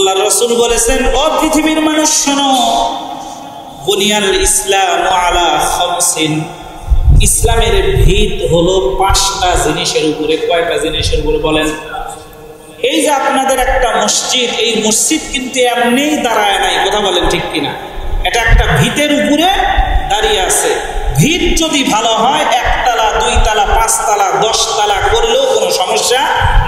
আল্লাহর রাসূল বলেছেন, ও পৃথিবীর মানুষ শোনো, বুনিয়াল ইসলাম আলা খামসিন, ইসলামের ভিত হলো 5টা জিনিসের উপরে। কয়টা জিনিসের উপরে বলেন? এই যে আপনাদের একটা মসজিদ, এই মসজিদ কিন্তু এমনিই দাঁড়ায় নাই, কথা বলেন ঠিক কিনা? এটা একটা ভিতের উপরে দাঁড়িয়ে আছে। ভিত যদি ভালো হয় 1 তলা 2 তলা 5 তলা 10 তলা করলেও কোনো সমস্যা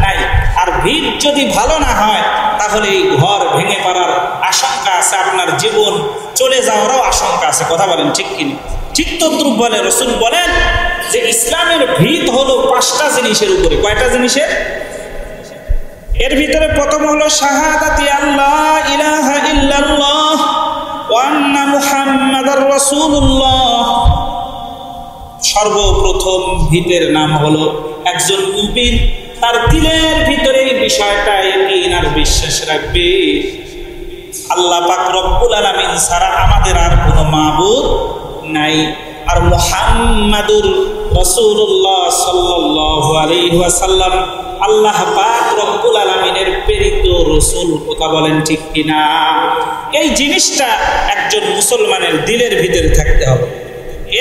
নাই। আর ভিত যদি ভালো না হয় তাহলে এই ঘর ভেঙে পড়ার আশঙ্কা আছে, আপনার জীবন চলে যাওয়ারও আশঙ্কা আছে, কথা বলেন ঠিক কিনা? ঠিক তদ্রুপ বলে রাসূল বলেন যে ইসলামের ভিত হলো 5টা জিনিসের উপরে। কয়টা জিনিসের? এর ভিতরে প্রথম হলো শাহাদাতি আল্লাহ ইলাহা ইল্লাল্লাহ ওয়া আন্না মুহাম্মাদার রাসূলুল্লাহ। সর্বপ্রথম ভিতের নাম হলো একজন মুমিন তার দিলের ভিতরে এই বিষয়টা ইয়াকিন আর বিশ্বাস রাখবে, আল্লাহ পাক রব্বুল আলামিন ছাড়া আমাদের আর কোনো মাবুদ নাই, আর মুহাম্মাদুর রাসূলুল্লাহ সাল্লাল্লাহু আলাইহি ওয়াসাল্লাম আল্লাহ পাক রব্বুল আলামিনের প্রেরিত রাসূল, কথা বলেন ঠিক কিনা? এই জিনিসটা একজন মুসলমানের দিলের ভিতরে থাকতে হবে।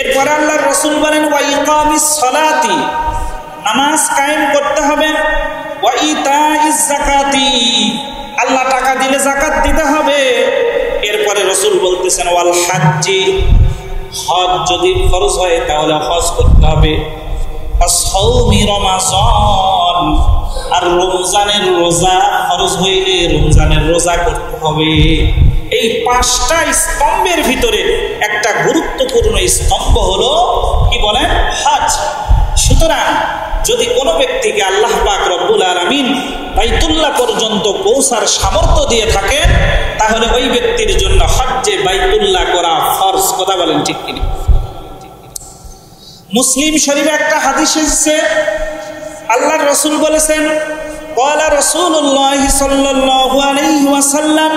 এরপর আল্লাহর রাসূল বলেন ওয়া ইকামিস সালাতি, নামাজ কায়েম করতে হবে, ওয়া ইতাইজ যাকাতি, আল্লাহ টাকা দিলে যাকাত দিতে হবে। এরপরে রাসূল বলতেছেন ওয়াল হাজ্জি, হজ যদি ফরজ হয় তাহলে হজ করতে হবে, সাওমি রমাজান, আর রমজানের রোজা ফরজ হইলে রমজানের রোজা করতে হবে। এই 5টা স্তম্ভের ভিতরে একটা গুরুত্বপূর্ণ স্তম্ভ হলো কি বলেন? হজ। সুতরাং যদি কোনো ব্যক্তিকে আল্লাহ পাক রব্বুল আলামিন বাইতুল্লাহ পর্যন্ত পৌঁছার সামর্থ্য দিয়ে থাকেন তাহলে ওই ব্যক্তির জন্য হজ্জে বাইতুল্লাহ করা ফরজ, কথা বলেন ঠিক কিনা? মুসলিম শরীফে একটা হাদিস এসেছে, আল্লাহর রাসূল বলেছেন, ক্বালা রাসূলুল্লাহ সাল্লাল্লাহু আলাইহি ওয়াসাল্লাম,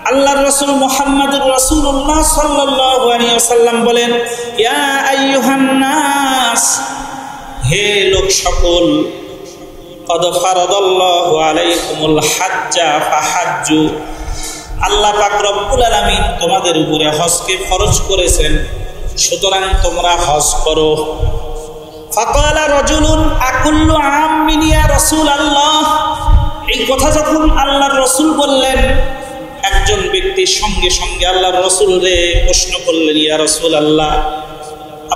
আল্লাহর রাসূল মুহাম্মদুর রাসূলুল্লাহ সাল্লাল্লাহু আলাইহি ওয়াসাল্লাম বলেন, ইয়া আইয়ুহান নাস, হে লোক সকল, কদ ফারাদাল্লাহু আলাইকুমুল হাজ্জা ফাহাজ্জু, আল্লাহ পাক রব্বুল আলামিন তোমাদের উপরে হজকে ফরজ করেছেন, সুতরাং তোমরা হজ করো। ফাকালা রাজুলুন আকুল্লু আমিন ইয়া রাসূলুল্লাহ, এই কথা যখন আল্লাহর রাসূল বললেন, একজন ব্যক্তি সঙ্গে সঙ্গে আল্লাহর রাসূলকে প্রশ্ন করলেন, ইয়া রাসূলুল্লাহ,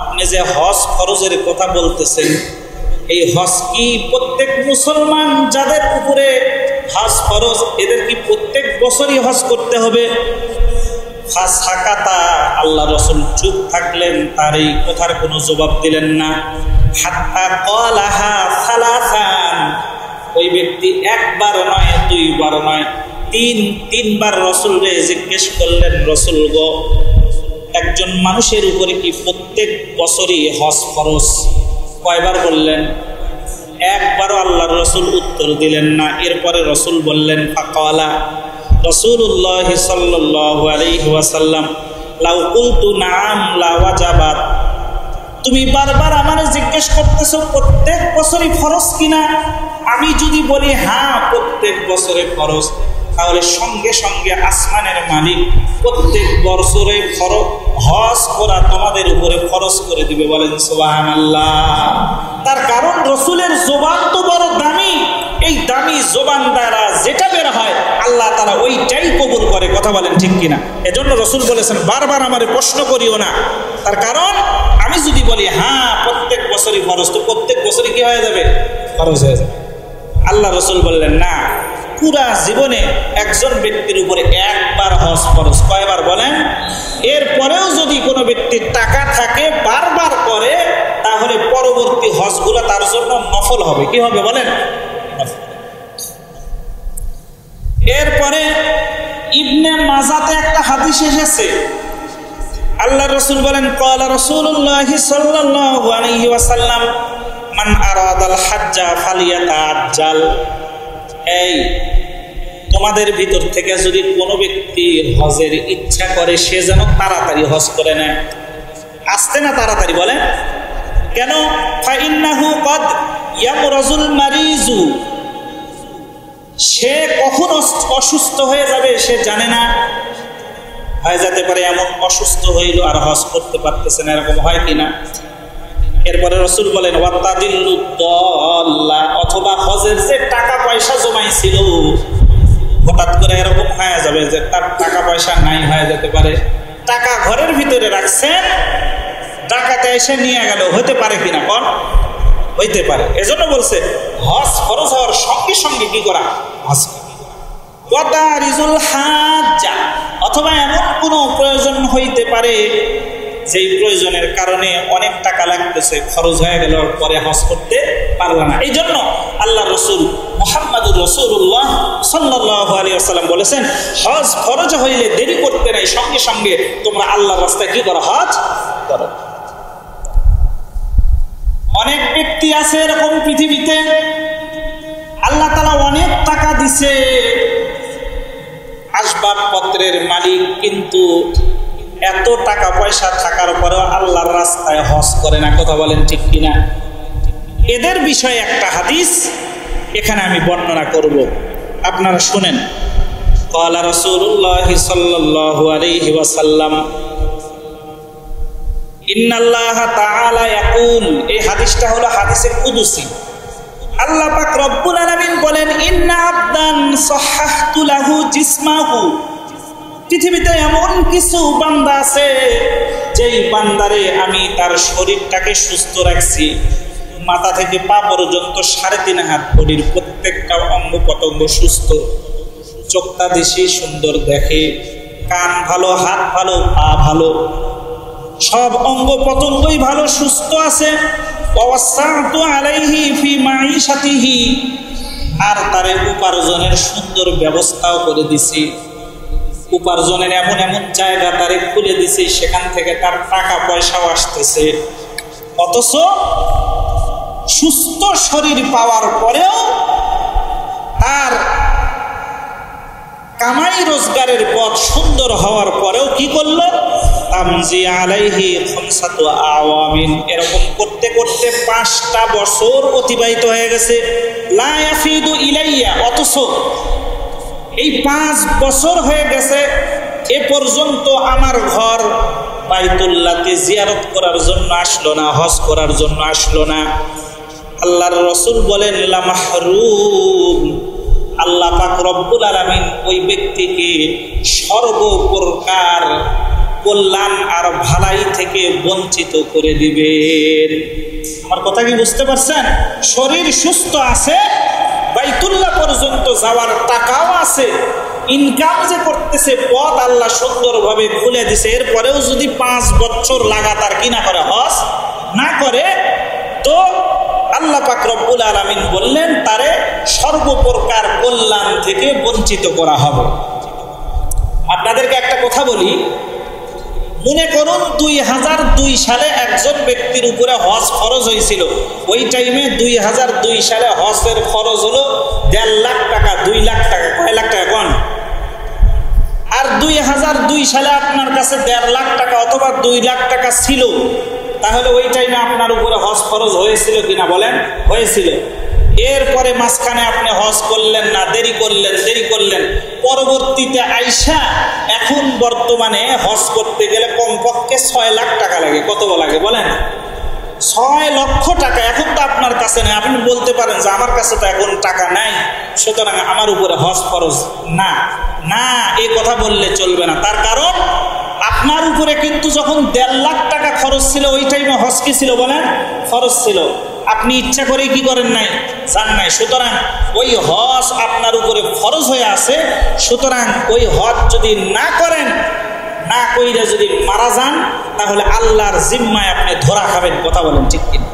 আপনি যে হজ ফরজের কথা বলতেছেন, এই হজ কি প্রত্যেক মুসলমান যাদের উপরে হজ ফরজ এদের কি প্রত্যেক বছরই হজ করতে হবে? ফাসাকাতা, আল্লাহ রাসূল চুপ থাকলেন, তার এই কথার কোনো জবাব দিলেন না। হাত্তা ক্বালাহা সালাসান, ওই ব্যক্তি একবার নয়, দুইবার নয়, তিনবার রাসূলকে জিজ্ঞেস করলেন, রাসূল গো, একজন মানুষের উপরে কি প্রত্যেক বছরই হজ ফরজ? কয়বার বললেন? একবারও আল্লাহর রাসূল উত্তর দিলেন না। এরপরে রাসূল বললেন, ফাকালা রাসূলুল্লাহ সাল্লাল্লাহু আলাইহি ওয়াসাল্লাম, লাউ কুলতু নাআম লা ওয়াজাবাত, তুমি বারবার আমারে জিজ্ঞেস করতেছো প্রত্যেক বছরই ফরজ কিনা, আমি যদি বলি হ্যাঁ প্রত্যেক বছরে ফরজ, তাহলে সঙ্গে সঙ্গে আসমানের মালিক প্রত্যেক বছরে হজ করা তোমাদের উপরে ফরজ করে দিবে। বলেন সুবহানাল্লাহ। তার কারণ রাসূলের জবান তো বড় দামি, এই দামি জবান দ্বারা যেটা বের হয় আল্লাহ তাআলা ওইটাই কবুল করে, কথা বলেন ঠিক কিনা? এজন্য রাসূল বলেছেন বারবার আমারে প্রশ্ন করিও না, তার কারণ আমি যদি বলি হ্যাঁ প্রত্যেক বছরই ফরজ, তো প্রত্যেক বছরই কি হয়ে যাবে? ফরজ হয়ে যাবে। আল্লাহ রাসূল বললেন না, পুরা জীবনে একজন ব্যক্তির উপরে একবার হজ ফরজ। কয়বার বলেন? এরপরেও যদি কোনো ব্যক্তির টাকা থাকে বারবার করে, তাহলে পরবর্তী হজগুলো তার জন্য নফল হবে। কি হবে বলেন? এরপরে ইবনে মাজাতে একটা হাদিস এসেছে, আল্লাহ রাসূল বলেন, ক্বালা রাসূলুল্লাহ সাল্লাল্লাহু আলাইহি ওয়াসাল্লাম, মান আরাদাল হাজ্জা ফালিয়াতাআজ্জাল, এই তোমাদের ভিতর থেকে যদি কোনো ব্যক্তি হজের ইচ্ছা করে সে যেন তাড়াতাড়ি হজ করে নেয়। আসতে না তাড়াতাড়ি বলেন কেন? ফাইন্নাহু কদ ইয়ামরাজুল মারিজু, সে কখন অসুস্থ হয়ে যাবে সে জানে না, হয়ে যেতে পারে এমন অসুস্থ হইল আর হজ করতে পারতেছে না, এরকম হয় কিনা। এরপরে রাসূল বলেন অথবা হজের যে টাকা পয়সা জমাইছিল হঠাৎ করে এরকম হয়ে যাবে যে তার টাকা পয়সা নাই, হয়ে যেতে পারে টাকা ঘরের ভিতরে রাখছেন, ডাকাতে এসে নিয়ে গেল, হতে পারে কিনা কোন? হইতে পারে। এজন্য বলছে হজ ফরজ হওয়ার সঙ্গে সঙ্গে কি করা? হজ। অথবা এমন কোনো প্রয়োজন হইতে পারে যেই প্রয়োজনের কারণে অনেক টাকা লাগতেছে, খরচ হয়ে গেল, পরে হজ করতে পারলাম না। এই জন্য আল্লাহ রসুল মুহাম্মাদুর রাসূলুল্লাহ সাল্লাল্লাহু আলাইহি ওয়াসাল্লাম বলেছেন হজ ফরজ হইলে দেরি করতে নাই, সঙ্গে সঙ্গে তোমরা আল্লাহর রাস্তায় কি করো? হজ করো। অনেক ব্যক্তি আছে এরকম পৃথিবীতে, আল্লাহ তাআলা অনেক টাকা দিছে, আসবাবপত্রের মালিক, কিন্তু এত টাকা পয়সা থাকার পরেও আল্লাহর রাস্তায় হজ করে না। কথা বলেন ঠিক কিনা? এদের বিষয়ে একটা হাদিস এখানে আমি বর্ণনা করব, আপনারা শুনেন। ক্বালা রাসূলুল্লাহ সাল্লাল্লাহু আলাইহি ওয়াসাল্লাম ইন্নাল্লাহ তাআলা ইয়াকুল, এই হাদিসটা হলো হাদিসে কুদসি। আল্লাহ পাক রব্বুল আলামিন বলেন ইন্না আবদান সাহহাতু লাহু জিসমাহু, পৃথিবীতে এমন কিছু বান্দা আছে যেই বান্দারে আমি তার শরীরটাকে সুস্থ রাখছি, মাথা থেকে পা পর্যন্ত 3.5 হাত বডির প্রত্যেকটা অঙ্গ প্রত্যঙ্গ সুস্থ, চোখটা দেশি সুন্দর দেখে, কান ভালো, হাত ভালো, পা ভালো, সব অঙ্গ প্রত্যঙ্গই ভালো সুস্থ আছে। ওয়াসাতু আলাইহি ফি মাঈশাতিহি, আর তার উপার্জনের সুন্দর ব্যবস্থাও করে দিছি, উপার্জনের এমন এমন জায়গা তারে খুলে দিছি, সেখান থেকে তার টাকা পয়সাও আসতেছে। অথচ সুস্থ শরীর পাওয়ার পরেও তার কামাই রোজগারের পথ সুন্দর হওয়ার পরেও কি করলো? তামজি আলাইহি খামসাতু আওয়ামিন, এরকম করতে করতে 5টা বছর অতিবাহিত হয়ে গেছে। লা ইয়াফিদু ইলাইয়া, অথচ এই 5 বছর হয়ে গেছে, এ পর্যন্ত আমার ঘর বাইতুল্লাহকে জিয়ারত করার জন্য আসলো না, হজ করার জন্য আসলো না। আল্লাহর রাসূল বলেন লা মাহরুম, আল্লাহ পাক রব্বুল আলামিন ওই ব্যক্তিকে সর্বপ্রকার কল্যাণ আর ভালাই থেকে বঞ্চিত করে দিবেন। আমার কথা কি বুঝতে পারছেন? শরীর সুস্থ আছে, বাইতুল্লাহ পর্যন্ত যাওয়ার টাকাও আছে, ইনকাম যে করতেছে পথ আল্লাহ সুন্দরভাবে খুলে দিছে, এরপরেও যদি 5 বছর লাগাতার কি না করে, হজ না করে, তো আল্লাহ পাক রব্বুল আলামিন বললেন তারে সর্বপ্রকার কল্যাণ থেকে বঞ্চিত করা হবে। আপনাদেরকে একটা কথা বলি, মনে করুন 2002 সালে একজন ব্যক্তির উপরে হজ ফরজ হয়েছিল। ওই টাইমে 2002 সালে হজের ফরজ হলো 1.5 লাখ টাকা, 2 লাখ টাকা, কয় লাখ টাকা কোন? আর 2002 সালে আপনার কাছে 1.5 লাখ টাকা অথবা 2 লাখ টাকা ছিল, তাহলে ওই টাইমে আপনার উপরে হজ ফরজ হয়েছিল কিনা বলেন? হয়েছিল। এরপরে মাঝখানে আপনি হজ করলেন না, দেরি করলেন, পরবর্তীতে আইসা এখন বর্তমানে হজ করতে গেলে কমপক্ষে 6 লাখ টাকা লাগে। কত লাগে বলেন? 6 লক্ষ টাকা। এখন তো আপনার কাছে নেই, আপনি বলতে পারেন যে আমার কাছে তো এখন টাকা নাই, সুতরাং আমার উপরে হজ ফরজ না। না, এই কথা বললে চলবে না। তার কারণ আপনার উপরে কিন্তু যখন 1.5 লাখ টাকা খরচ ছিল, ওই টাইমে হজ কি ছিল বলেন? ফরজ ছিল। আপনি ইচ্ছা করেই কি করেন নাই? যান নাই। সুতরাং ওই হজ আপনার উপরে ফরজ হয়ে আছে, সুতরাং ওই হজ যদি না করেন, না কইরা যদি মারা যান, তাহলে আল্লাহর জিম্মায় আপনি ধরা খাবেন। কথা বলেন ঠিক কিনা?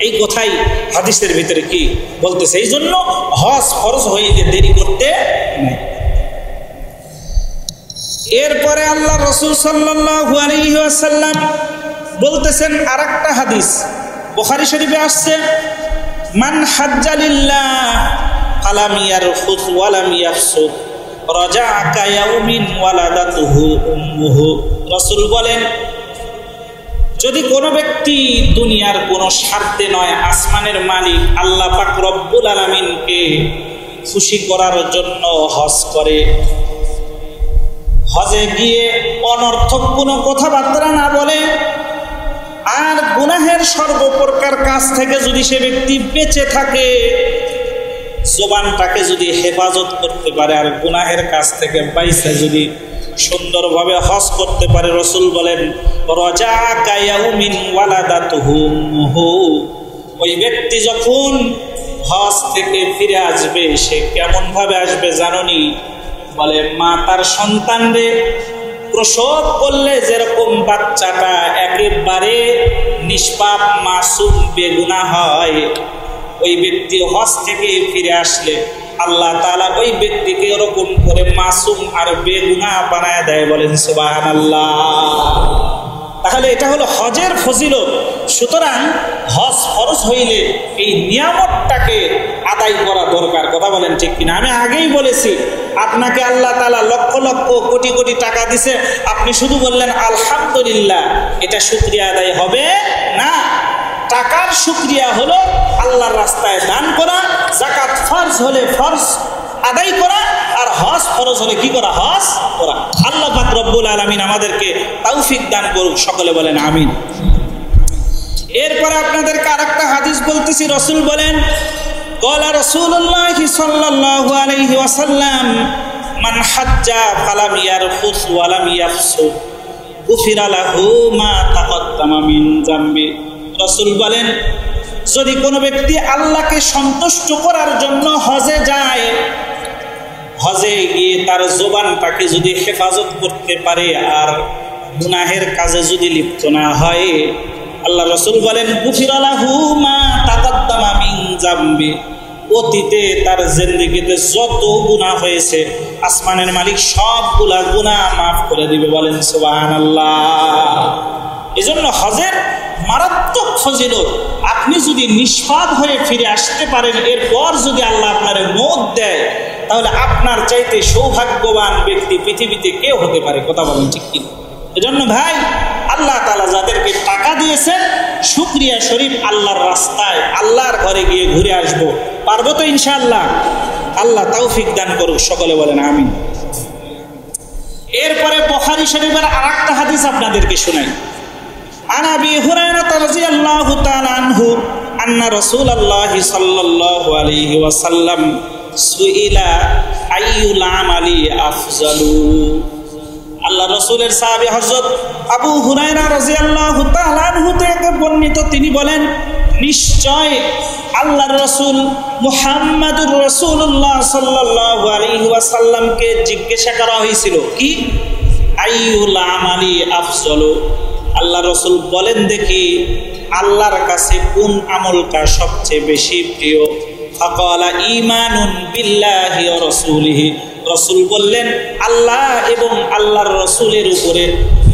এই কথাই হাদিসের ভিতরে কি বলতেছে। এই জন্য হজ ফরজ হইতে দেরি করতে নাই। এরপরে আল্লাহ রাসূল সাল্লাল্লাহু আলাইহি ওয়াসাল্লাম বলতেছেন আরেকটা হাদিস, বুখারী শরীফে আসছে, মান হাজ্জা লিল্লাহ ফালাম ইয়ারফুস ওয়ালাম ইয়াফসুক রাজাআ কায়াউমিন ওয়ালাদাতুহু উম্মুহু। রাসূল বলেন, যদি কোনো ব্যক্তি দুনিয়ার কোনো স্বার্থে নয়, আসমানের মালিক আল্লাহ পাক রব্বুল আলামিনকে খুশি করার জন্য হজ করে। হজে গিয়ে অনর্থক কোনো কথাবার্তা না বলে আর গুনাহের সর্বপ্রকার কাজ থেকে যদি সে ব্যক্তি বেঁচে থাকে, জবানটাকে যদি হেফাজত করতে পারে আর গুনাহের কাজ থেকে বাইসে যদি সুন্দরভাবে হজ করতে পারে, রাসূল বলেন রাজাকা ইয়াউমিন ওয়ালাদাতুহু উম্মুহু, ওই ব্যক্তি যখন হজ থেকে ফিরে আসবে সে কেমন ভাবে আসবে জানোনি? বলে মা তার সন্তানরে প্রসব করলে যেরকম বাচ্চাটা একেবারে নিষ্পাপ মাসুম বেগুনাহ হয়, ওই ব্যক্তি হজ থেকে ফিরে আসলে আল্লাহ তাআলা ওই ব্যক্তিকে ওরকম করে মাসুম আর বেগুনাহ বানায় দেয়। বলেন সুবহানাল্লাহ। তাহলে এটা হলো হজের ফজিলত। সুতরাং হজ ফরজ হইলে এই নিয়ামতটাকে আদায় করা দরকার। কথা বলেন ঠিক কিনা? আমি আগেই বলেছি, আপনাকে আল্লাহ তাআলা লক্ষ লক্ষ কোটি কোটি টাকা দিছে, আপনি শুধু বললেন আলহামদুলিল্লাহ, এটা শুকরিয়া আদায় হবে না। টাকার শুকরিয়া হলো আল্লাহর রাস্তায় দান করা, যাকাত ফরজ হলে ফরজ আদায় করা, আর হজ ফরজ হলে কি করা? হজ করা। আল্লাহ পাক রব্বুল আলামিন আমাদেরকে তৌফিক দান করুক, সকলে বলেন আমিন। এরপরে আপনাদেরকে আরেকটা হাদিস বলতেছি। রাসূল বলেন ক্বালা রাসূলুল্লাহ সাল্লাল্লাহু আলাইহি ওয়াসাল্লাম মান হাজ্জা ফালাম ইয়ারফুস ওয়া লাম ইয়াফসুক গুফিরা লাহু মা তাকদ্দামা মিন যামবি। রাসূল বলেন যদি কোনো ব্যক্তি আল্লাহকে সন্তুষ্ট করার জন্য হজে যায়, হজে গিয়ে তার জবানটাকে যদি হেফাজত করতে পারে আর গুনাহের কাজে যদি লিপ্ত না হয়, আল্লাহ রাসূল বলেন গুফিরা লাহু মা তাকদ্দামা মিন যামবি, অতীতে তার জিন্দেগিতে যত গুনাহ হয়েছে আসমানের মালিক সবগুলা গুনাহ মাফ করে দিবে। বলেন সুবহানাল্লাহ। এজন্য হজের মারাত্মক ফজিলত। আপনি যদি নিষ্পাপ হয়ে ফিরে আসতে পারেন, এরপর যদি আল্লাহ আপনার মওত দেয়, তাহলে আপনার চাইতে সৌভাগ্যবান ব্যক্তি পৃথিবীতে কেউ হতে পারে। কথা বলেন ঠিক কি? এজন্য ভাই, আল্লাহ তাআলা যাদেরকে টাকা দিয়েছেন, শুকরিয়া শরীফ আল্লাহর রাস্তায় আল্লাহর ঘরে গিয়ে ঘুরে আসবো। পারবো তো ইনশাআল্লাহ? আল্লাহ তৌফিক দান করুক, সকলে বলেন আমিন। এরপরে বুখারী শরীফের আরেকটা হাদিস আপনাদেরকে শোনাই। عن أبي هريرة رضي الله تعالى عنه أن رسول الله صلى الله عليه وسلم سئل أي العمل أفضل। আল্লাহ রাসূলের সাহাবী হযরত আবু হুরায়রা রাদিয়াল্লাহু তাআলা আনহু থেকে বর্ণিত, তিনি বলেন নিশ্চয় আল্লাহর রাসূল মুহাম্মদুর রাসূলুল্লাহ সাল্লাল্লাহু আলাইহি ওয়াসাল্লামকে জিজ্ঞাসা করা হয়েছিল কি আইয়ুল আমালি আফজালু। আল্লাহ রাসূল বলেন দেখি আল্লাহর কাছে কোন আমলটা সবচেয়ে বেশি প্রিয়? ফাকালা ঈমানুন বিল্লাহি ওয়া রাসূলিহি। রাসূল বললেন আল্লাহ এবং আল্লাহর রাসূলের উপরে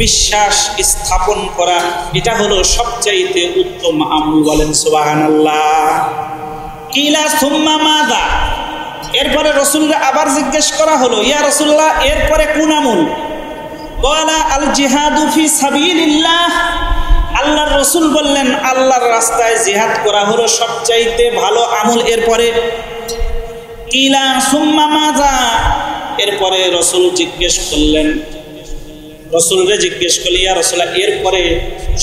বিশ্বাস স্থাপন করা, এটা হলো সবচাইতে উত্তম আমল। বলেন সুবহানাল্লাহ। কিলা সুম্মা মাযা। এরপরে রাসূলকে আবার জিজ্ঞেস করা হলো, ইয়া রাসূলুল্লাহ এরপরে কোন আমল? ক্বালা আল জিহাদু ফি সাবিলিল্লাহ। আল্লাহর রাসূল বললেন আল্লাহর রাস্তায় জিহাদ করা হলো সবচাইতে ভালো আমল। এরপরে কিলা সুম্মা মাযা। এরপরে রাসূল জিজ্ঞেস করলেন, রাসূলকে জিজ্ঞেস করলেন ইয়া রাসূলুল্লাহ এরপরে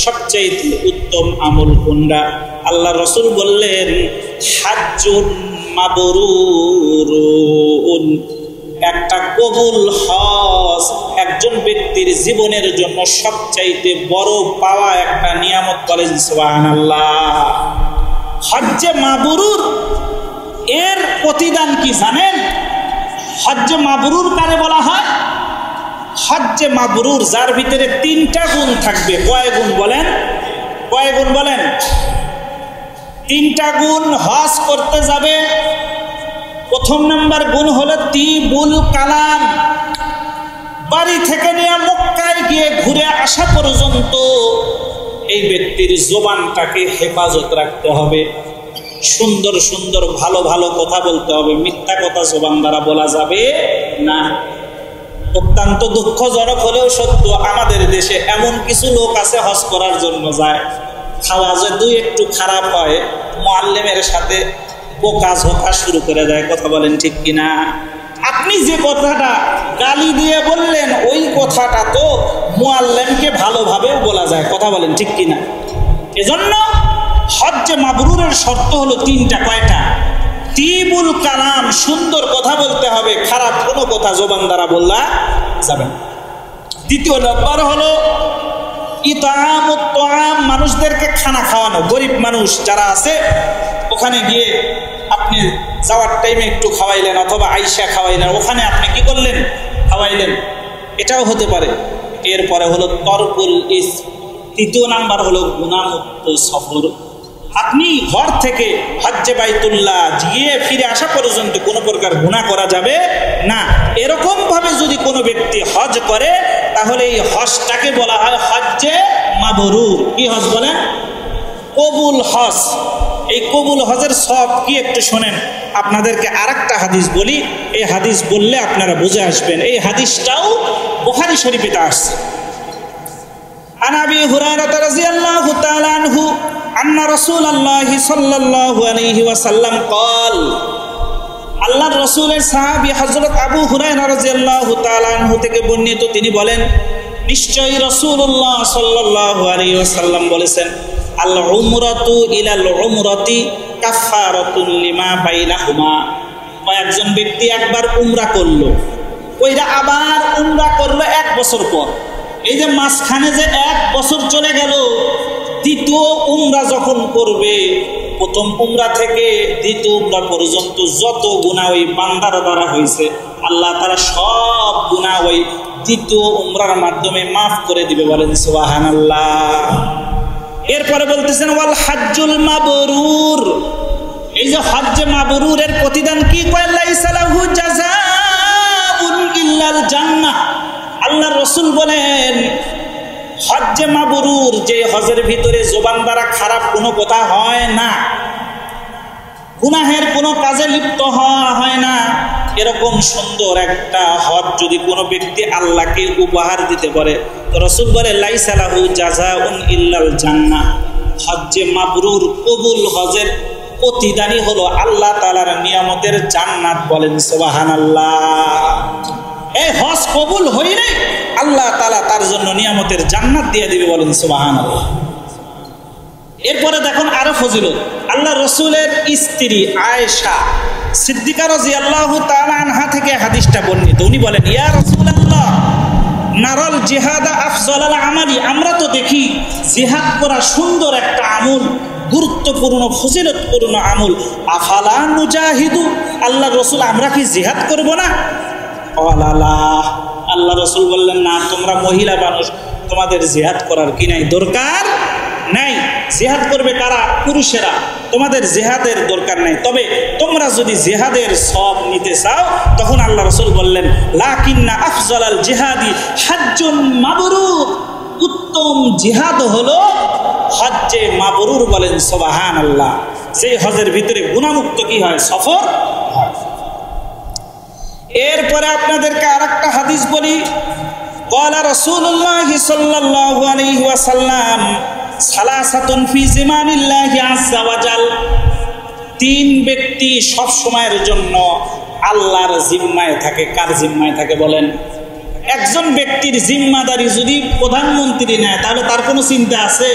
সবচাইতে উত্তম আমল কোনটা? আল্লাহর রাসূল বললেন হাজ্জুন মাবরুরুন, একটা কবুল হজ একজন ব্যক্তির জীবনের জন্য সবচাইতে বড় পাওয়া একটা নিয়ামত। বলেন সুবহানাল্লাহ। হজ্জে মাবরুর এর প্রতিদান কি জানেন? হজ্জে মাবরুর কারে বলা হয়? হজ্জে মাবরুর যার ভিতরে তিনটা গুণ থাকবে। কয় গুণ বলেন? কয় গুণ বলেন? তিনটা গুণ। হজ করতে যাবে, প্রথম নাম্বার গুণ হলো তিবুল কালাম। বাড়ি থেকে নিয়ে মক্কায় গিয়ে ঘুরে আসা পর্যন্ত এই ব্যক্তির জবানটাকে হেফাজত রাখতে হবে। সুন্দর সুন্দর ভালো ভালো কথা বলতে হবে, মিথ্যা কথা জবান দ্বারা বলা যাবে না। অত্যন্ত দুঃখজনক হলেও সত্য, আমাদের দেশে এমন কিছু লোক আছে হজ করার জন্য যায়, খাওয়া যদি একটু খারাপ হয় মুআল্লিমের সাথে বোকা ঝোঁকা শুরু করে দেয়। কথা বলেন ঠিক কিনা? আপনি যে কথাটা গালি দিয়ে বললেন ওই কথাটা তো মুআল্লিমকে ভালোভাবেও বলা যায়। কথা বলেন ঠিক কিনা? এজন্য হজ্জে মাবরুরের শর্ত হলো তিনটা। কয়টা? তিবুল কালাম, সুন্দর কথা বলতে হবে, খারাপ কোনো কথা জবান দ্বারা বলা যাবে না। দ্বিতীয় নাম্বার হলো ইতামুত তাআম, মানুষদেরকে খানা খাওয়ানো। গরিব মানুষ যারা আছে ওখানে গিয়ে আপনি যাওয়ার টাইমে একটু খাওয়াইলেন, অথবা আইসা খাওয়াইলেন, ওখানে আপনি কি করলেন? খাওয়াইলেন, এটাও হতে পারে। এরপরে হলো তরকুল ইসম, তৃতীয় নাম্বার হলো গুনাহমুক্ত সফর। আপনি ঘর থেকে হজ্জে বাইতুল্লাহ গিয়ে ফিরে আসা পর্যন্ত কোনো প্রকার গুনাহ করা যাবে না। এরকম ভাবে যদি কোনো ব্যক্তি হজ করে তাহলে এই হজটাকে বলা হয় হজ্জে মাবরুর। কি হজ বলেন? কবুল হজ। এই কবুল হজের সব কি একটু শোনেন। আপনাদেরকে আরেকটা হাদিস বলি, এই হাদিস বললে আপনারা বুঝে আসবেন। এই হাদিসটাও বুখারী শরীফে আসছে। আন আবি হুরায়রা রাদিয়াল্লাহু তাআলা আনহু আন্না রাসূলুল্লাহি সাল্লাল্লাহু আলাইহি ওয়াসাল্লাম قال, আল্লাহর রাসূলের সাহাবী হযরত আবু হুরায়রা রাদিয়াল্লাহু তাআলা আনহু থেকে বর্ণিত, তিনি বলেন নিশ্চয়ই রাসূলুল্লাহ সাল্লাল্লাহু আলাইহি ওয়াসাল্লাম বলেছেন আল উমরাতু ইলাল উমরাতি কাফারাতুন লিমা বাইনাহুমা। একজন ব্যক্তি একবার উমরা করলো, ওইটা আবার উমরা করলো 1 বছর পর। এই যে মাঝখানে যে 1 বছর চলে গেল, দ্বিতীয় উমরা যখন করবে, প্রথম উমরা থেকে দ্বিতীয় উমরা পর্যন্ত যত গুনাহ ওই বান্দার দ্বারা হয়েছে আল্লাহ তাআলা সব গুনাহ ওই দ্বিতীয় উমরার মাধ্যমে মাফ করে দিবে। বলেন সুবহানাল্লাহ। এরপরে বলতেছেন ওয়াল হজ্জুল মাবরুর, এই যে হজ্জে মাবরুরের প্রতিদান কি? লাইসা লাহু জাযাউন ইল্লাল জান্নাহ। আল্লাহর রাসূল বলেন হজ্জে মাবরুর, যে হজের ভিতরে জবান দ্বারা খারাপ কোনো কথা হয় না, গুনাহের কোনো কাজে লিপ্ত হয় না, এরকম সুন্দর একটা হজ যদি কোনো ব্যক্তি আল্লাহকে উপহার দিতে পারে তো রাসূল বলে লাইসা লাহু জাযাউন ইল্লাল জান্নাহ। হজ্জে মাবরুর কবুল হজের প্রতিদানই হলো আল্লাহ তাআলার নিয়ামতের জান্নাত। বলেন সুবহানাল্লাহ। এই হজ কবুল হইলে আল্লাহ তাআলা তার জন্য নিয়ামতের জান্নাত দিয়ে দিবে। বলেন সুবহানাল্লাহ। এরপরে দেখুন আরো ফজিলত। আল্লাহ রাসূলের স্ত্রী আয়েশা সিদ্দিকা রাদিয়াল্লাহু তাআলা আনহা থেকে হাদিসটা বর্ণিত। উনি বলেন ইয়া রাসূলুল্লাহ নারাল জিহাদা আফজালাল আমালি, আমরা তো দেখি জিহাদ করা সুন্দর একটা আমল, গুরুত্বপূর্ণ ফজিলতপূর্ণ আমল। আফালা নুজাহিদু, আল্লাহ রাসূল আমরা কি জিহাদ করব না? আল্লাহ রাসূল বললেন না, তোমরা মহিলা মানুষ, তোমাদের জিহাদ করার কি নাই, দরকার নাই। জিহাদ করবে কারা? পুরুষেরা। তোমাদের জিহাদের দরকার নাই। তবে তোমরা যদি জিহাদের সব নিতে চাও তখন আল্লাহ রাসূল বললেন লাকিন্না আফজালাল জিহাদি হজ্জুন মাবরুর, উত্তম জিহাদ হলো হজ্জে মাবরুর। বলেন সুবহানাল্লাহ। সেই হজের ভিতরে গুনাহমুক্ত কি হয়? সফর হয়। এরপরে আপনাদেরকে আরেকটা হাদিস বলি। ক্বালা রাসূলুল্লাহ সাল্লাল্লাহু আলাইহি ওয়াসাল্লাম সালাসাতুন ফি জিমানিল্লাহি আযজা ওয়া জাল, 3 ব্যক্তি সব সময়ের জন্য আল্লাহর জিম্মায় থাকে। কার জিম্মায় থাকে বলেন? একজন ব্যক্তির জিম্মাদারি যদি প্রধানমন্ত্রী নেয় তাহলে তার কোনো চিন্তা আছে?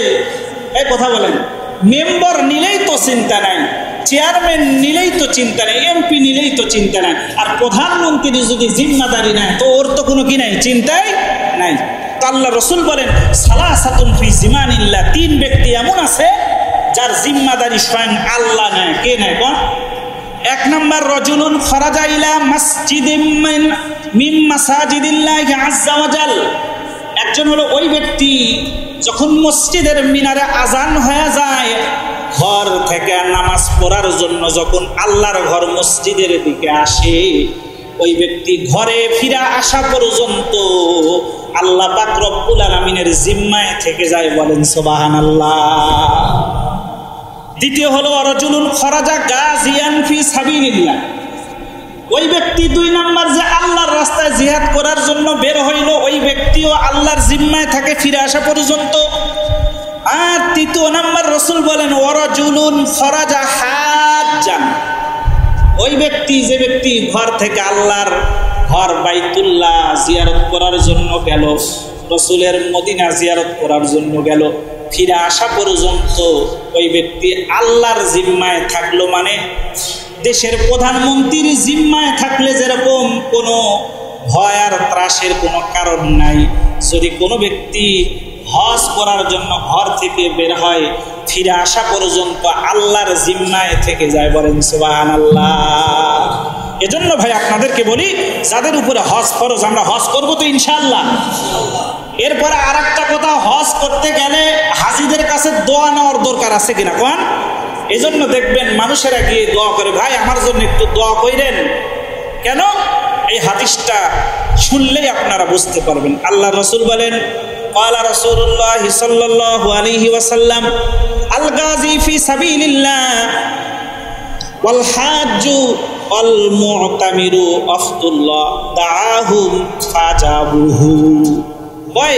এই কথা বলেন। মেম্বার নিলেই তো চিন্তা নাই, চেয়ারম্যান নিলেই তো চিন্তা নেই, এমপি নিলেই তো চিন্তা নাই, আর প্রধানমন্ত্রী যদি জিম্মাদারি নেয় তো ওর তো কোনো কি নাই, চিন্তাই নাই। আল্লাহ রাসূল বলেন সালাসাতুন ফি জিমানিল্লাহ, 3 ব্যক্তি এমন আছে যার জিম্মাদারি স্বয়ং আল্লাহ নেয়। কে নেয়? কোন? 1 নম্বর রাজুলুন খারাজা ইলা মাসজিদিম মিন মাসাজিদিল্লাহি আযজা ওয়া জাল, একজন হলো ওই ব্যক্তি যখন মসজিদের মিনারে আজান হয়ে যায়, ঘর থেকে নামাজ পড়ার জন্য যখন আল্লাহর ঘর মসজিদের দিকে আসে, ওই ব্যক্তি ঘরে ফিরে আসা পর্যন্ত আল্লাহ পাক রব্বুল আলামিনের জিম্মায় থেকে যায়। বলেন সুবহানাল্লাহ। দ্বিতীয় হলো রাজুলুন খারাজা গাজিয়ান ফি সাবিলিল্লাহ, ওই ব্যক্তি 2 নম্বর যে আল্লাহর রাস্তায় জিহাদ করার জন্য বের হইল, ওই ব্যক্তিও আল্লাহর জিম্মায় থাকে ফিরে আসা পর্যন্ত। আর 3 নম্বর রাসূল বলেন ওয়ারাজুলুন খারাজা হাজ্জান, ওই ব্যক্তি যে ব্যক্তি ঘর থেকে আল্লাহর ঘর বাইতুল্লাহ জিয়ারত করার জন্য গেল, রসুলের মদিনা জিয়ারত করার জন্য গেল, ফিরে আসা পর্যন্ত ওই ব্যক্তি আল্লাহর জিম্মায় থাকলো। মানে দেশের প্রধানমন্ত্রীর জিম্মায় থাকলে যেরকম কোনো ভয় আর ত্রাসের কোনো কারণ নাই, যদি কোনো ব্যক্তি হজ করার জন্য ঘর থেকে বের হয়, ফিরে আসা পর্যন্ত আল্লাহর জিম্মায় থেকে যায়। বলেন সুবহানাল্লাহ। এজন্য ভাই আপনাদেরকে বলি, যাদের উপরে হজ ফরজ, আমরা হজ করবো তো ইনশাআল্লাহ। এরপরে আর একটা কথা, হজ করতে গেলে হাজিদের কাছে দোয়া নেওয়ার দরকার আছে কিনা কোন? এজন্য দেখবেন মানুষেরা গিয়ে দোয়া করে, ভাই আমার জন্য একটু দোয়া কইরেন। কেন? এই হাদিসটা শুনলেই আপনারা বুঝতে পারবেন। আল্লাহ রসুল বলেন, ক্বালা রাসূলুল্লাহ সাল্লাল্লাহু আলাইহি ওয়াসাল্লাম, আল গাযী ফি সাবিলিল্লাহ ওয়াল হাজ্জু ওয়াল মু'তামিরু আফদুল্লাহ দাআহুম ফাজাবুহু। ওই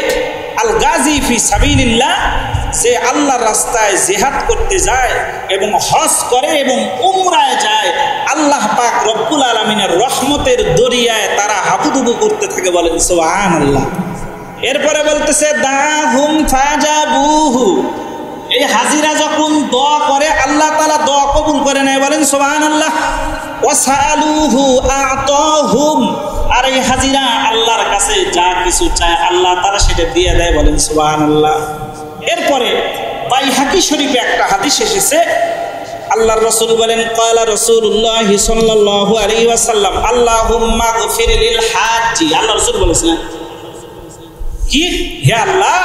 আল গাযী ফি সাবিলিল্লাহ, যে আল্লাহর রাস্তায় জিহাদ করতে যায় এবং হজ করে এবং উমরায় যায়, আল্লাহ পাক রব্বুল আলামিনের রহমতের দরিয়ায় তারা হাবুডুবু করতে থাকে। বলেন সুবহানাল্লাহ। এরপরে বলতেছে দাহুম ফাজাবুহু, এই হাজিরা যখন দোয়া করে আল্লাহ তাআলা দোয়া কবুল করে নেয়। বলেন সুবহানাল্লাহ। ওয়াসালুহু আতাহুম, আর এই হাজিরা আল্লাহর কাছে যা কিছু চায় আল্লাহ তাআলা সেটা দিয়ে দেয়। বলেন সুবহানাল্লাহ। এরপরে বাইহাকি শরীফে একটা হাদিস এসেছে, আল্লাহর রাসূল বলেন, ক্বালা রাসূলুল্লাহ সাল্লাল্লাহু আলাইহি ওয়াসাল্লাম, আল্লাহুম্মা গফির লিল হাজ্জি। আল্লাহর রাসূল বলেছেন কি, হে আল্লাহ,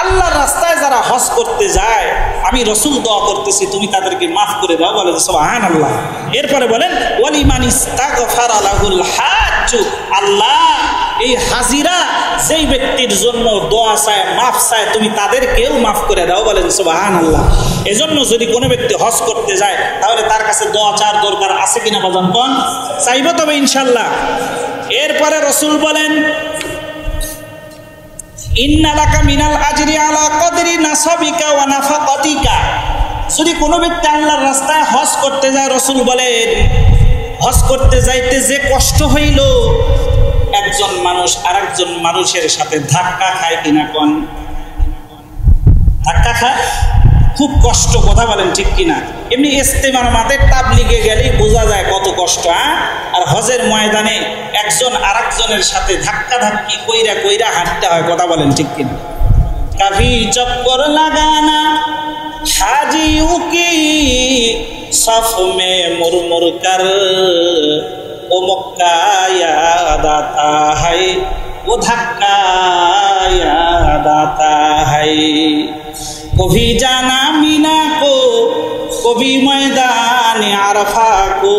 আল্লাহর রাস্তায় যারা হজ করতে যায় আমি রাসূল দোয়া করতেছি তুমি তাদেরকে মাফ করে দাও। বলেন সুবহানাল্লাহ। এরপরে বলেন, ওয়ালিমান ইস্তাগফারা লাহুল হাজ্জু, আল্লাহ এই হাজিরা যেই ব্যক্তির জন্য দোয়া চায়, মাফ চায়, তুমি তাদেরকেও মাফ করে দাও। বলেন সুবহানাল্লাহ। এজন্য যদি কোনো ব্যক্তি হজ করতে যায় তাহলে তার কাছে দোয়া চার দরকার আছে কিনা বাজান কোন? চাইবো তবে ইনশাআল্লাহ। এরপরে রাসূল বলেন, ইন্না লাকা মিনাল আজরি আলা কদরি নাসাবিকা ওয়া নাফাকাতিকা। যদি কোনো ব্যক্তি আল্লাহর রাস্তায় হজ করতে যায়, রাসূল বলেন হজ করতে যাইতে যে কষ্ট হইল, একজন মানুষ আরেকজন মানুষের সাথে ধাক্কা খায় কিনা কোন? ধাক্কা খায়, খুব কষ্ট। কথা বলেন ঠিক কিনা? এমনি ইস্তেমার মাঠে তাবলিগে গেলেই বোঝা যায় কত কষ্ট। আর হজের ময়দানে একজন আরেকজনের সাথে ধাক্কা ধাক্কি কইরা কইরা হাঁটতে হয়। কথা বলেন ঠিক কিনা? কাভি চক্কর লাগানা হাজিউ কি সফ মে মুরমুর কর, ও মক্কা ইয়াদ আতা হায়, ও ধাক্কা ইয়াদ আতা হায়। কভি জানা মিনা কো, কভি ময়দানে আরফা কো,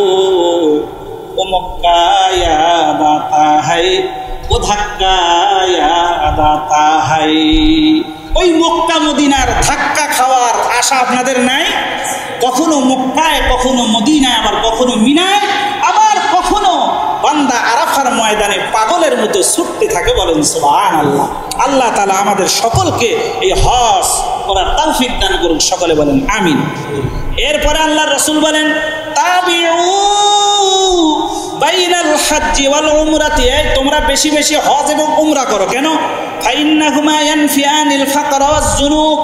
ও মক্কা ইয়াদ আতা হায়, ও ধাক্কা ইয়াদ আতা হায়। ওই মক্কা মদিনার ধাক্কা খাওয়ার আশা আপনাদের নাই? কখনো মক্কায়, কখনো মদিনায়, আবার কখনো মিনায়, আবার কখনো বান্দা আরাফার ময়দানে পাগলের মতো ছুটতে থাকে। বলেন সুবহানাল্লাহ। আল্লাহ তাআলা আমাদের সকলকে এই হজ করার তৌফিক দান করুন। সকলে বলেন আমিন। এরপরে আল্লাহর রাসূল বলেন, তাবিউ বাইনাল হজ্জি ওয়াল উমরাতি, তোমরা বেশি বেশি হজ এবং উমরা করো। কেন? ফাইন্নাহুমা ইয়ানফিয়ানিল ফাকর ওয়াজ যুনুব।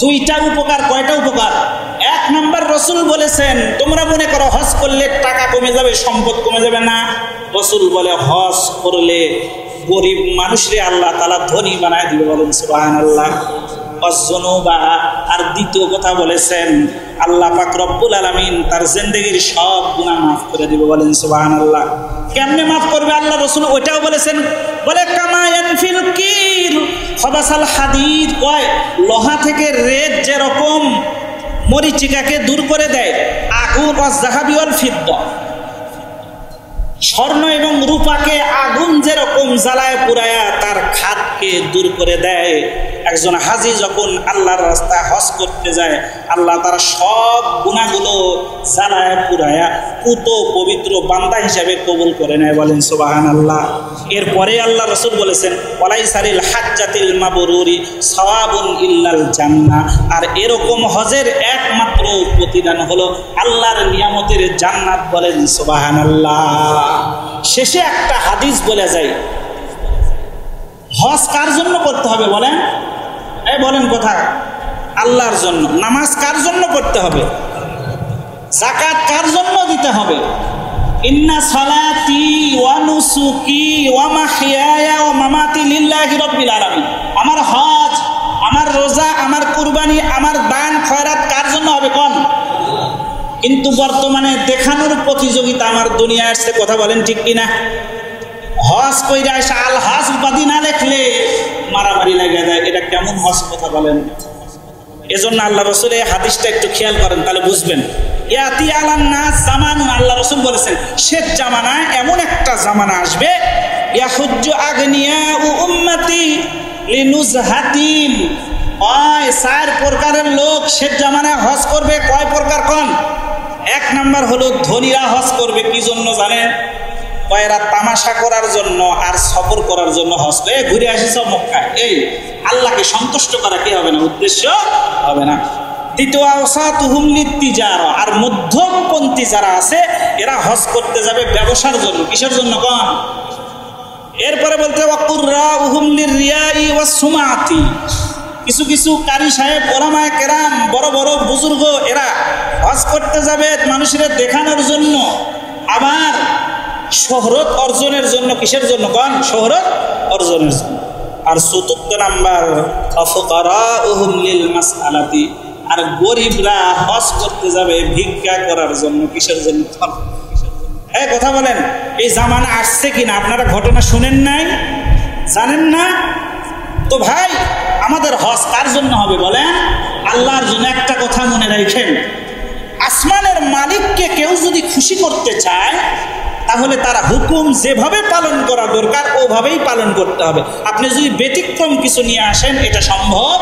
দুইটা উপকার। কয়টা উপকার? এক নাম্বার, রাসূল বলেছেন তোমরা মনে করো হজ করলে টাকা কমে যাবে, সম্পদ কমে যাবে, না। রাসূল বলে হজ করলে গরিব মানুষরে আল্লাহ তাআলা ধনী বানায় দিবে। বলেন সুবহানাল্লাহ। আর দ্বিতীয় কথা বলেছেন, আল্লাহ পাক রব্বুল আলামিন তার জিন্দেগীর সব গুনাহ মাফ করে দিবে। বলেন সুবহানাল্লাহ। কেমনে মাফ করবে? আল্লাহ রাসূল ওইটাও বলেছেন, বলে কামা ইয়ানফিল কির খাবাসাল হাদিদ, কয় লোহা থেকে রেত যেরকম মরিচিকাকে দূর করে দেয়, আগুন ওয়াজ যাহাবি ওয়াল ফিদ্দা, স্বর্ণ এবং রূপাকে আগুন যেরকম জ্বালায় পুরায়া তার খাদকে গুনাহকে দূর করে দেয়। একজন হাজি যখন আল্লাহর রাস্তায় হজ করতে যায়, আল্লাহ তারা সব গুনাহগুলো জ্বালায় পুরায়া পুত পবিত্র বান্দা হিসাবে কবুল করে নেয়। বলেন সুবহানাল্লাহ। এরপরে আল্লাহ রাসূল বলেছেন, ওয়ালাইসারিল হাজ্জাতিল মাবরুরি সাওয়াবুন ইল্লাল জান্নাহ। আর এরকম হজের একমাত্র প্রতিদান হলো আল্লাহর নিয়ামতের জান্নাত। বলেন সুবহানাল্লাহ। শেষে একটা হাদিস বলে যায়, হজ কার জন্য করতে হবে বলেন? বলেন কোথায়? আল্লাহর জন্য। নামাজ কার জন্য পড়তে হবে? যাকাত কার জন্য দিতে হবে? ইন্না সালাতি ওয়া নুসুকি ওয়া মাহইয়ায়া ওয়া মামাতি লিল্লাহি রাব্বিল আলামিন। আমার হজ, আমার রোজা, আমার কুরবানি, আমার দান খয়রাত কার জন্য হবে কোন? কিন্তু বর্তমানে দেখানোর প্রতিযোগিতা আমার দুনিয়ায় আসছে। কথা বলেন ঠিক কিনা? হজ কইরা এসে আল হজ উপাধি না লেখলে মারামারি লাগে যায়। এটা কেমন হজ? কথা বলেন। এজন্য আল্লাহ রাসূল এই হাদিসটা একটু খেয়াল করেন, তাহলে বুঝবেন। ইয়াতি আলান নাস জামানু, আল্লাহ রাসূল বলেছেন শেষ জামানায় এমন একটা জামানা আসবে, ইয়াহুজ্জু আগনিয়াউ উম্মতি লিনুজহাতিন। চার প্রকারের লোক শেষ জামানায় হজ করবে। কয় প্রকার কোন? এক নাম্বার হলো ধনীরা হজ করবে। কি জন্য জানেন? এরা তামাশা করার জন্য আর সফর করার জন্য হজ করে। ঘুরে আসিস মক্কা, এই আল্লাহকে সন্তুষ্ট করা কি হবে না? উদ্দেশ্য হবে না। দ্বিতীয় আওসাতুহুম লিত্তিজারা, আর মধ্যমপন্থী যারা আছে এরা হজ করতে যাবে ব্যবসার জন্য। কিসের জন্য কোন? এরপরে বলতে ওয়াকুররাউহুম লিরিয়াই ওয়াস সুমাতি। কিছু কিছু কারি সাহেব, ওলামায়ে কেরাম, বড় বড় বুজুর্গ এরা হজ করতে যাবে মানুষের দেখানোর জন্য, আবার শোহরত অর্জনের জন্য। কিসের জন্য কোন? শোহরত অর্জনের জন্য। আর চতুর্থ নাম্বার ফাকারাউহুম লিল মাসআলাতি, আর গরিবরা হজ করতে যাবে ভিক্ষা করার জন্য। কিসের জন্য? কথা বলেন। এই জামানা আসছে কিনা? আপনারা ঘটনা শুনেন নাই, জানেন না তো ভাই। আমাদের হজ কার জন্য হবে বলেন? আল্লাহর জন্য। একটা কথা মনে রাখেন, আসমানের মালিককে কেউ যদি খুশি করতে চায় তাহলে তারা হুকুম যেভাবে পালন করা দরকার ওভাবেই পালন করতে হবে। আপনি যদি ব্যতিক্রম কিছু নিয়ে আসেন, এটা সম্ভব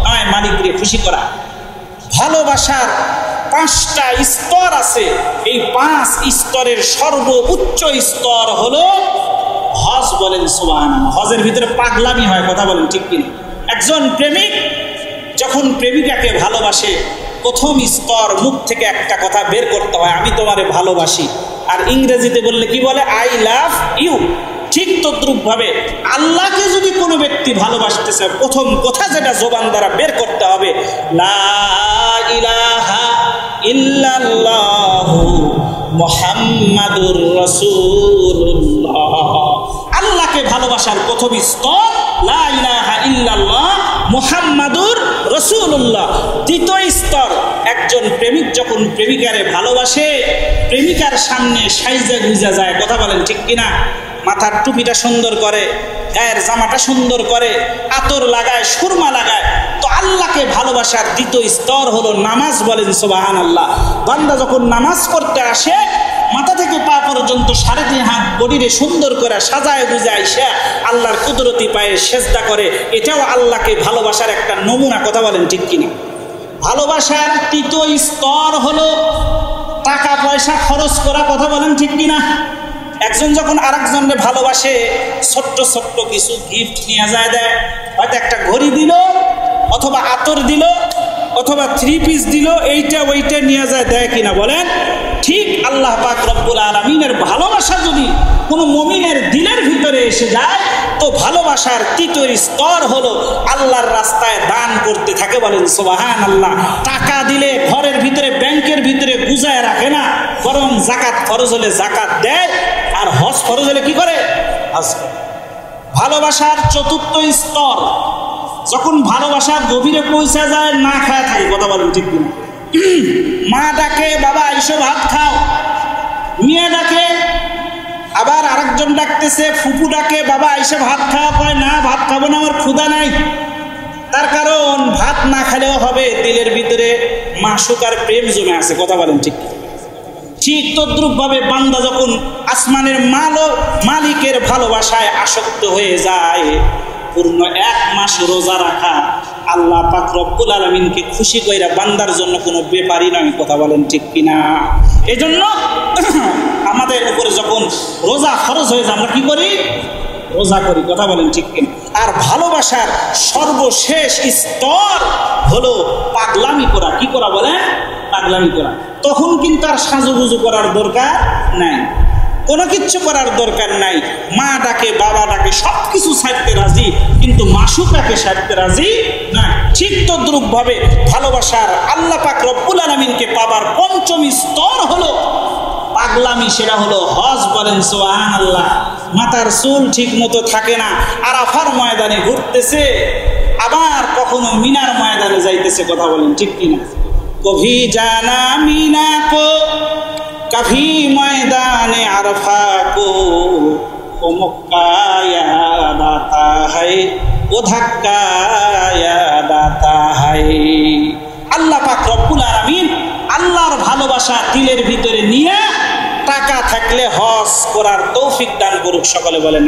নয় মালিককে খুশি করা। ভালোবাসার 5টা স্তর আছে। এই 5 স্তরের সর্বোচ্চ স্তর হলো হজ। বলেন সুবহানাল্লাহ। হজের ভিতরে পাগলামি হয়। কথা বলেন ঠিক কিনা? একজন প্রেমিক যখন প্রেমিকাকে ভালোবাসে, প্রথম স্তর মুখ থেকে একটা কথা বের করতে হয়, আমি তোমারে ভালোবাসি। আর ইংরেজিতে বললে কি বলে? I love you. ঠিক তদ্রুপ ভাবে আল্লাহকে যদি কোনো ব্যক্তি ভালোবাসতে চায়, প্রথম কথা যেটা জবান দ্বারা বের করতে হবে, লা ইলাহা ইল্লাল্লাহু মুহাম্মাদুর রাসূলুল্লাহ। আল্লাহকে ভালোবাসার প্রথম স্তর লা ইলাহা ইল্লাল্লাহ মুহাম্মাদুর রাসূলুল্লাহ। দ্বিতীয় স্তর, একজন প্রেমিক যখন প্রেমিকারে ভালোবাসে, প্রেমিকার সামনে সাইজা গুজা যায়। কথা বলেন ঠিক কিনা? মাথার টুপিটা সুন্দর করে, গায়ের জামাটা সুন্দর করে, আতর লাগায়, সুরমা লাগায়। তো আল্লাহকে ভালোবাসার দ্বিতীয় স্তর হলো নামাজ। বলেন সুবহানাল্লাহ। বান্দা যখন নামাজ পড়তে আসে, মাথা থেকে পা পর্যন্ত 3.5 হাত বডিরে সুন্দর করে সাজায় গুজায় সে আল্লাহর কুদরতি পায়ে সেজদা করে। এটাও আল্লাহকে ভালোবাসার একটা নমুনা। কথা বলেন ঠিক কিনা? ভালোবাসার তৃতীয় স্তর হলো টাকা পয়সা খরচ করা। কথা বলেন ঠিক কিনা? একজন যখন আরেকজনকে ভালোবাসে, ছোট্ট ছোট্ট কিছু গিফট নিয়ে যায় দেয়। হয়তো একটা ঘড়ি দিল, অথবা আতর দিল, অথবা 3 পিস দিল, এইটা ওইটা নিয়ে যায় দেয় কিনা বলেন? ঠিক আল্লাহ পাক রব্বুল আলামিনের ভালোবাসা যদি কোনো মুমিনের দিলের ভিতরে এসে যায়, তো ভালোবাসার তৃতীয় স্তর হলো আল্লাহর রাস্তায় দান করতে থাকে। বলেন সুবহানাল্লাহ। টাকা দিলে ঘরের ভিতরে, ব্যাংকের ভিতরে গুজায় রাখে না, বরং যাকাত ফরজ হলে যাকাত দেয়, আর হজ ফরজ হলে কি করে? হজ করে। ভালোবাসার চতুর্থ স্তর, যখন ভালোবাসার গভীরে পৌঁছে যায়, না খায় থাকে। কথা বলেন ঠিক কিনা? মা ডাকে, বাবা আইসো ভাত খাও। মেয়ে ডাকে, আবার আরেকজন ডাকতেছে, ফুপু ডাকে, বাবা আইসে ভাত খাওয়া। কয় না, ভাত খাবো না, আমার ক্ষুধা নাই। তার কারণ ভাত না খেলেও হবে, দিলের ভিতরে মাসুক আর প্রেম জমে আছে। কথা বলেন ঠিক? ঠিক তদ্রুপ ভাবে বান্দা যখন আসমানের মালিকের ভালোবাসায় আসক্ত হয়ে যায়, পূর্ণ 1 মাস রোজা রাখা আল্লাহ পাক রব্বুল আলামিনকে খুশি কইরা বান্দার জন্য কোনো ব্যাপারই নয়। কথা বলেন ঠিক কিনা? এজন্য আমাদের উপরে যখন রোজা ফরজ হয়ে যায় আমরা কি করি? রোজা করি। কথা বলেন ঠিক কিনা? আর ভালোবাসার সর্বশেষ স্তর হলো পাগলামি করা। কি করা বলেন? পাগলামি করা। তখন কিন্তু আর সাজুগুজু করার দরকার নাই, কোনো কিচ্ছু করার দরকার নাই। মা ডাকে, বাবা ডাকে, সব কিছু ছাড়তে রাজি, কিন্তু মাসুকাকে ছাড়তে রাজি না। ঠিক তদ্রুপ ভাবে ভালোবাসার আল্লাহ পাক রব্বুল আলামিনকে পাবার পঞ্চম স্তর হলো পাগলামি। সেটা হলো হজ। বলেন সুবহানাল্লাহ। মাথার চুল ঠিক মতো থাকে না, আরাফার ময়দানে ঘুরতেছে, আবার কখনো মিনার ময়দানে যাইতেছে। কথা বলেন ঠিক কিনা? কভি জানা মিনা কো, কভি ময়দানে আরফা কো, ও মক্কা ইয়াদ আতা হ্যায়, ও ধাক্কা ইয়াদ আতা হ্যায়। আল্লাহ পাক রব্বুল আলামিন আল্লাহর ভালোবাসা দিলের ভিতরে নিয়ে টাকা থাকলে হজ করার তৌফিক দান করুক। সকলে বলেন।